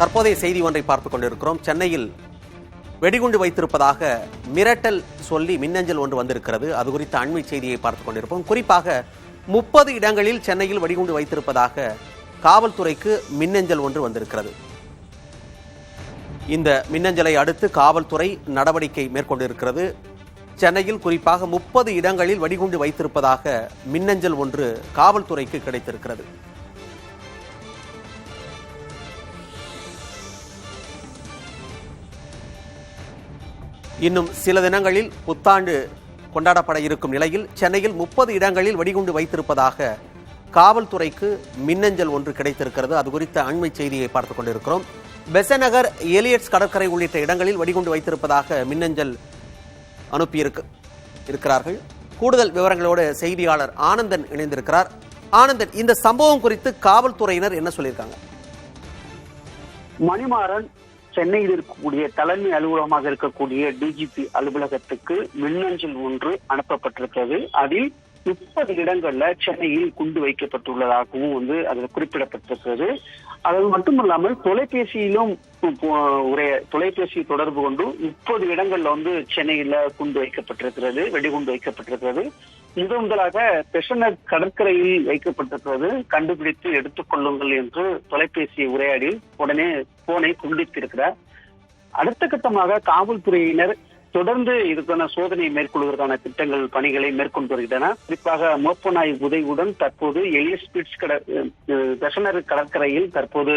தற்போதைய செய்தி ஒன்றை பார்த்துக் கொண்டிருக்கிறோம். சென்னையில் வெடிகுண்டு வைத்திருப்பதாக மிரட்டல் சொல்லி மின்னஞ்சல் ஒன்று வந்திருக்கிறது. அது குறித்த அண்மை செய்தியை பார்த்துக் கொண்டிருப்போம். குறிப்பாக 30 இடங்களில் சென்னையில் வெடிகுண்டு வைத்திருப்பதாக காவல்துறைக்கு மின்னஞ்சல் ஒன்று வந்திருக்கிறது. இந்த மின்னஞ்சலை அடுத்து காவல்துறை நடவடிக்கை மேற்கொண்டிருக்கிறது. சென்னையில் குறிப்பாக 30 இடங்களில் வெடிகுண்டு வைத்திருப்பதாக மின்னஞ்சல் ஒன்று காவல்துறைக்கு கிடைத்திருக்கிறது. இன்னும் சில தினங்களில் புத்தாண்டு கொண்டாடப்பட இருக்கும் நிலையில் சென்னையில் 30 இடங்களில் வெடிகுண்டு வைத்திருப்பதாக காவல்துறைக்கு மின்னஞ்சல் ஒன்று கிடைத்திருக்கிறது. அது குறித்த அண்மை செய்தியை பார்த்துக் கொண்டிருக்கிறோம். பெசநகர், எலியட்ஸ் கடற்கரை உள்ளிட்ட இடங்களில் வெடிகுண்டு வைத்திருப்பதாக மின்னஞ்சல் அனுப்பியிருக்கிறார்கள். கூடுதல் விவரங்களோடு செய்தியாளர் ஆனந்தன் இணைந்திருக்கிறார். ஆனந்தன், இந்த சம்பவம் குறித்து காவல்துறையினர் என்ன சொல்லியிருக்காங்க? மணிமாறன், சென்னையில் இருக்கக்கூடிய தலைமை அலுவலகமாக இருக்கக்கூடிய டிஜிபி அலுவலகத்துக்கு மின்னஞ்சல் ஒன்று அனுப்பப்பட்டிருக்கிறது. அதில் 30 இடங்கள்ல சென்னையில் குண்டு வைக்கப்பட்டுள்ளதாகவும் அதில் குறிப்பிடப்பட்டிருக்கிறது. அது மட்டுமல்லாமல் தொலைபேசியிலும் தொலைபேசி தொடர்பு கொண்டு 30 இடங்கள்ல சென்னையில குண்டு வைக்கப்பட்டிருக்கிறது, வெடிகுண்டு வைக்கப்பட்டிருக்கிறது. முதலாக பெசநகர் கடற்கரையில் வைக்கப்பட்டிருக்கிறது, கண்டுபிடித்து எடுத்துக் கொள்ளுங்கள் என்று தொலைபேசியை உரையாடி உடனே போனை துண்டித்திருக்கிறார். அடுத்த கட்டமாக காவல்துறையினர் தொடர்ந்து இதுக்கான சோதனையை மேற்கொள்வதற்கான திட்டங்கள் பணிகளை மேற்கொண்டு வருகின்றன. குறிப்பாக மோப்பநாய் உதவியுடன் தற்போது பெசநகர் கடற்கரையில் தற்போது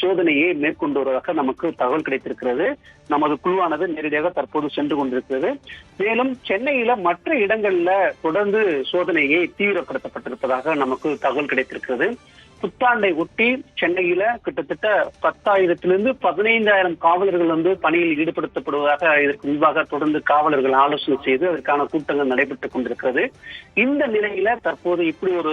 சோதனையை மேற்கொண்டு வருவதாக நமக்கு தகவல் கிடைத்திருக்கிறது. நமது குழுவானது நேரடியாக தற்போது சென்று கொண்டிருக்கிறது. மேலும் சென்னையில மற்ற இடங்கள்ல தொடர்ந்து சோதனையை தீவிரப்படுத்தப்பட்டிருப்பதாக நமக்கு தகவல் கிடைத்திருக்கிறது. புத்தாண்டை ஒட்டி சென்னையில கிட்டத்தட்ட 10,000 15,000 காவலர்கள் பணியில் ஈடுபடுத்தப்படுவதாக இதற்கு முன்பாக தொடர்ந்து காவலர்கள் ஆலோசனை செய்து அதற்கான கூட்டங்கள் நடைபெற்றுக் கொண்டிருக்கிறது. இந்த நிலையில தற்போது இப்படி ஒரு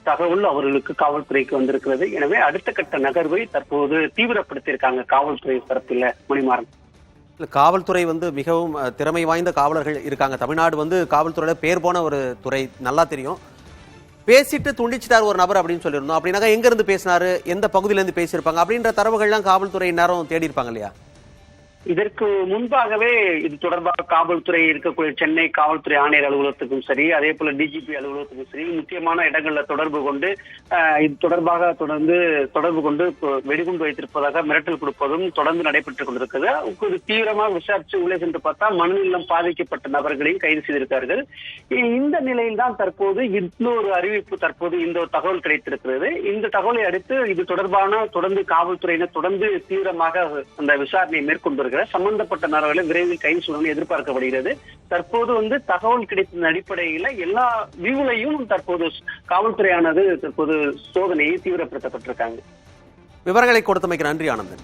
தகவல் அவர்களுக்கு காவல்துறைக்கு வந்திருக்கிறது. எனவே அடுத்த கட்ட நகர்வை தற்போது தீவிரப்படுத்தியிருக்காங்க காவல்துறை தரப்பில். மணிமாறன், காவல்துறை மிகவும் திறமை வாய்ந்த காவலர்கள் இருக்காங்க. தமிழ்நாடு காவல்துறையில பேர் போன ஒரு துறை, நல்லா தெரியும். பேசிட்டு துண்டிச்சிட்டார் ஒரு நபர் அப்படின்னு சொல்லியிருந்தோம். அப்படின்னாக்கா எங்க இருந்து பேசினாரு, எந்த பகுதியில இருந்து பேசியிருப்பாங்க அப்படின்ற தரவுகள்லாம் காவல்துறை நேரம் தேடி இருப்பாங்க இல்லையா? இதற்கு முன்பாகவே இது தொடர்பாக காவல்துறை இருக்கக்கூடிய சென்னை காவல்துறை ஆணையர் அலுவலகத்துக்கும் சரி, அதே போல டிஜிபி அலுவலகத்துக்கும் சரி, முக்கியமான இடங்கள்ல தொடர்பு கொண்டு இது தொடர்பாக தொடர்பு கொண்டு வெடிகுண்டு வைத்திருப்பதாக மிரட்டல் கொடுப்பதும் தொடர்ந்து நடைபெற்றுக் கொண்டிருக்கிறது. தீவிரமாக விசாரிச்சு உள்ளே சென்று பார்த்தா மனநலம் பாதிக்கப்பட்ட நபர்களையும் கைது செய்திருக்கார்கள். இந்த நிலையில் தான் தற்போது இன்னொரு அறிவிப்பு, தற்போது இந்த ஒரு தகவல் கிடைத்திருக்கிறது. இந்த தகவலை அடுத்து இது தொடர்பான தொடர்ந்து காவல்துறையினர் தொடர்ந்து தீவிரமாக அந்த விசாரணையை மேற்கொண்டு சம்பந்தப்பட்ட நபர்களை விரைவில் கைது செய்ய எதிர்பார்க்கப்படுகிறது. தற்போது தகவல் கிடைத்த அடிப்படையில் எல்லா வியூலையும் தற்போது காவல்துறையானது தற்போது சோதனையை தீவிரப்படுத்தப்பட்டிருக்காங்க. விவரங்களை கொடுத்தமைக்கு நன்றி ஆனந்தன்.